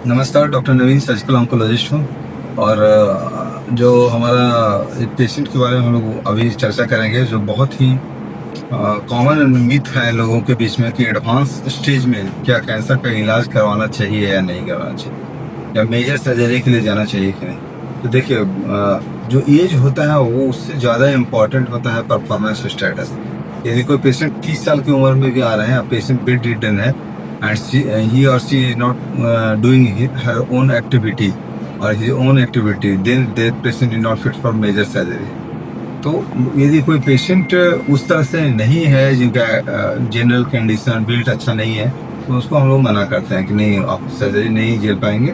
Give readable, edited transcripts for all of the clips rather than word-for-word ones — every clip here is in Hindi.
नमस्कार, डॉक्टर नवीन सर्जिकल ऑन्कोलॉजिस्ट हूँ और जो हमारा एक पेशेंट के बारे में हम लोग अभी चर्चा करेंगे जो बहुत ही कॉमन मिथ है लोगों के बीच में कि एडवांस स्टेज में क्या कैंसर का इलाज करवाना चाहिए या नहीं करवाना चाहिए या मेजर सर्जरी के लिए जाना चाहिए कि नहीं। तो देखिए, जो एज होता है वो उससे ज़्यादा इम्पोर्टेंट होता है परफॉर्मेंस स्टेटस। यदि कोई पेशेंट 30 साल की उम्र में भी आ रहे हैं, पेशेंट बेड रिडन है and he or she is not doing her own activity or his own activity, then that patient is not fit for major surgery. तो यदि कोई पेशेंट उस तरह से नहीं है, जिनका जनरल कंडीशन बिल्ट अच्छा नहीं है, तो उसको हम लोग मना करते हैं कि नहीं, आप सर्जरी नहीं झेल पाएंगे,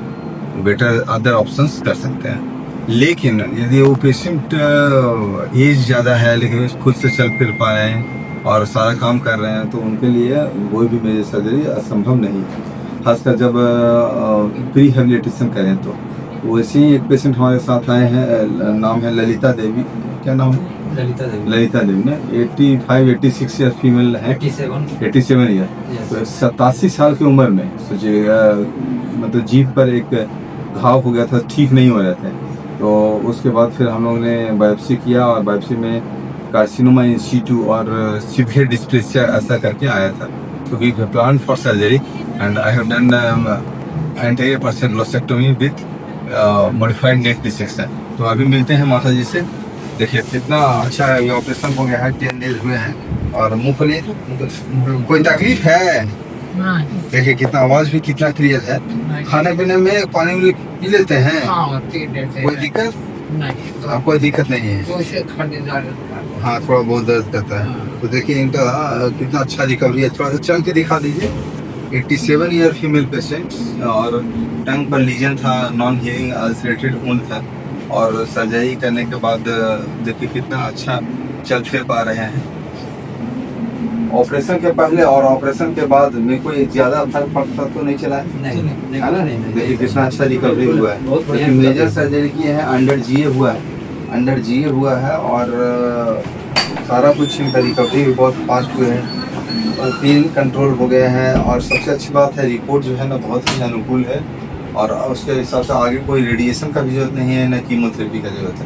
बेटर अदर ऑप्शंस कर सकते हैं। लेकिन यदि वो पेशेंट एज ज़्यादा है लेकिन खुद से चल फिर पा रहे हैं और सारा काम कर रहे हैं, तो उनके लिए कोई भी मेजर सर्जरी असंभव नहीं है, खासकर जब प्री हेबिलिटेशन करें। तो वैसे ही एक पेशेंट हमारे साथ आए हैं, नाम है ललिता देवी। क्या नाम है? ललिता देवी ने 86 ईयर फीमेल है। 87 ईयर, तो 87 साल की उम्र में सोचिएगा, मतलब जीभ पर एक घाव हो गया था, ठीक नहीं हो रहे थे। तो उसके बाद फिर हम लोगों ने बायोप्सी किया और बायोप्सी में कार्सिनोमा इन सीटू और सीवियर डिस्प्लेसिया ऐसा करके आया था। तो we plan for surgery and I have done entire partial glossectomy with modified neck dissection. तो अभी मिलते हैं माता जी से। देखिए कितना अच्छा है, ये ऑपरेशन हो गया है, 10 डेज हुए हैं और मूंगफली कोई तकलीफ है? देखिए कितना आवाज भी कितना क्लियर है। खाने पीने में पानी पी लेते हैं? कोई दिक्कत नहीं, कोई दिक्कत नहीं है। हाँ, थोड़ा बहुत दर्द करता है। तो देखिए इनका कितना अच्छा रिकवरी है। थोड़ा सा चल के दिखा दीजिए। 87 ईयर फीमेल पेशेंट और टंग पर लीजन था, नॉन हीलिंग अल्सरेटेड वुंड था और सर्जरी करने के बाद देखिए कितना अच्छा चल फिर पा रहे हैं। ऑपरेशन के पहले और ऑपरेशन के बाद में कोई ज्यादा फर्क पड़ता तो नहीं चला है? नहीं, है ना? देखिए कितना अच्छा रिकवरी हुआ है। मेजर सर्जरी की है, अंडर जीए हुआ है और सारा कुछ इनका रिकवरी भी बहुत फास्ट हुए हैं और पेन कंट्रोल हो गए हैं। और सबसे अच्छी बात है, रिपोर्ट जो है ना बहुत ही अनुकूल है और उसके हिसाब से आगे कोई रेडिएशन का भी जरूरत नहीं है, न कीमोथेरेपी का जरूरत है।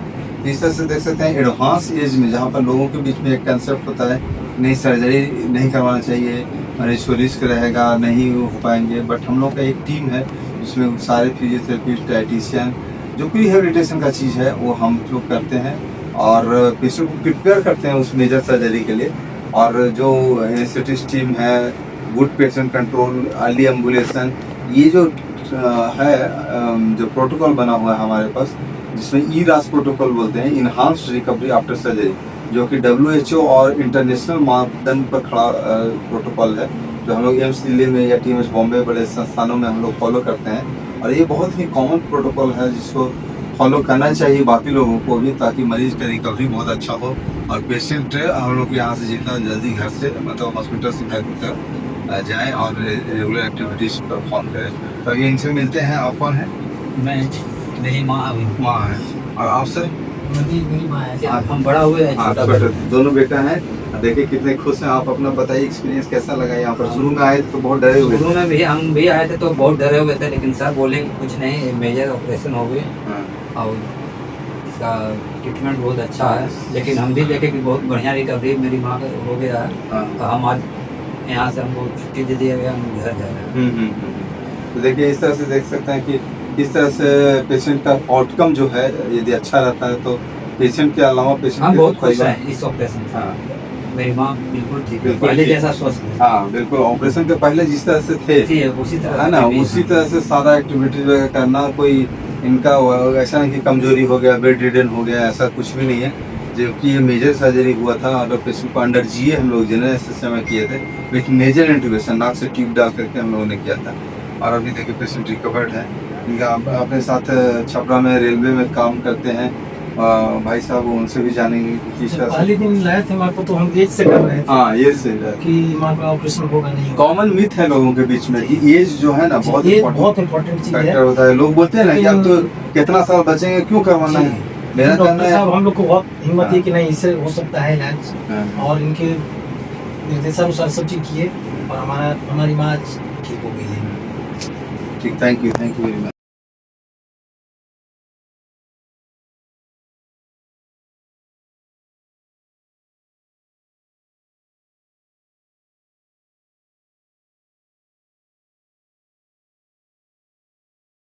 इस तरह से देख सकते हैं एडवांस एज में, जहाँ पर लोगों के बीच में एक कंसेप्ट होता है नहीं सर्जरी नहीं करवाना चाहिए, मरीज को रिस्क रहेगा, नहीं हो पाएंगे, बट हम लोग का एक टीम है जिसमें सारे फिजियोथेरेपिस्ट, डाइटिशियन, जो भी रिहेबिलिटेशन का चीज़ है वो हम लोग करते हैं और पेशेंट को प्रिपेयर करते हैं उस मेजर सर्जरी के लिए। और जो एनेस्थेटिस्ट टीम है, good patient control, early ambulation, ये जो है जो प्रोटोकॉल बना हुआ है हमारे पास, जिसमें ईरास प्रोटोकॉल बोलते हैं, इन्हांस्ड रिकवरी आफ्टर सर्जरी, जो कि WHO और इंटरनेशनल मापदंड पर खड़ा प्रोटोकॉल है, जो हम लोग एम्स दिल्ली में या TMS बॉम्बे बड़े संस्थानों में हम लोग फॉलो करते हैं। और ये बहुत ही कॉमन प्रोटोकॉल है जिसको फॉलो करना चाहिए बाकी लोगों को भी, ताकि मरीज का रिकवरी बहुत अच्छा हो और पेशेंट हम लोग यहाँ से जितना जल्दी घर से, मतलब हॉस्पिटल से घर तक जाएँ और रेगुलर एक्टिविटीज परफॉर्म करें। तो ये इनसे मिलते हैं। आप कौन है? मैं, मेरी माँ है। और आप सर? मेरी माँ है। हम बड़ा हुए हैं, छोटा बेटा, दोनों बेटा हैं। देखिए कितने खुश हैं। आप अपना बताइए, एक्सपीरियंस कैसा लगा यहाँ पर? शुरू में आए तो बहुत डरे हुए? शुरू में भी हम भी आए थे तो बहुत डरे हुए थे, लेकिन सर बोले कुछ नहीं, मेजर ऑपरेशन हो गए और इसका ट्रीटमेंट बहुत अच्छा है। लेकिन हम भी देखे कि बहुत बढ़िया रिकवरी मेरी माँ का हो गया है। तो हम आज यहाँ से हमको छुट्टी दे दिया गया, हम घर जा रहे हैं। तो देखिए इस तरह से देख सकते हैं कि किस तरह से पेशेंट का आउटकम जो है यदि अच्छा रहता है तो पेशेंट के अलावा पेशेंट हम बहुत खुश हैं इस ऑपरेशन से। हाँ, मेरी माँ बिल्कुल ठीक है, पहले जैसा स्वस्थ है। हाँ बिल्कुल, ऑपरेशन के पहले जिस तरह से थे उसी तरह है ना, उसी तरह से सारा एक्टिविटीज वगैरह करना। कोई इनका ऐसा नहीं कि कमजोरी हो गया, बेड रिडन हो गया, ऐसा कुछ भी नहीं है। जबकि ये मेजर सर्जरी हुआ था और पेशेंट को अंडर जीए हम लोग जनरल एनेस्थीसिया में किए थे, विथ मेजर इंट्यूबेशन, नाक से ट्यूब डाल करके हम लोगों ने किया था। और अभी देखिए पेशेंट रिकवर्ड है। इनका अपने साथ छपरा में रेलवे में काम करते हैं भाई साहब, उनसे भी जानेंगे कि किस तरह से। पहले दिन लाए थे माँ को तो हम एज से कर रहे थे। हाँ, ये से कि माँ का ऑपरेशन होगा नहीं। कॉमन मिथ है लोगों के बीच में कि एज जो है ना बहुत इम्पोर्टेंट चीज है। होता है। लोग बोलते हैं ना कि अब तो कितना साल बचेंगे, क्यों करवाना है। मेरा कहना है हम लोग को बहुत हिम्मत है कि नहीं, इससे हो सकता है इलाज, और इनके निर्देशानुसार सब चीज किए और हमारी माँ ठीक हो गई है। ठीक, थैंक यू वेरी मच।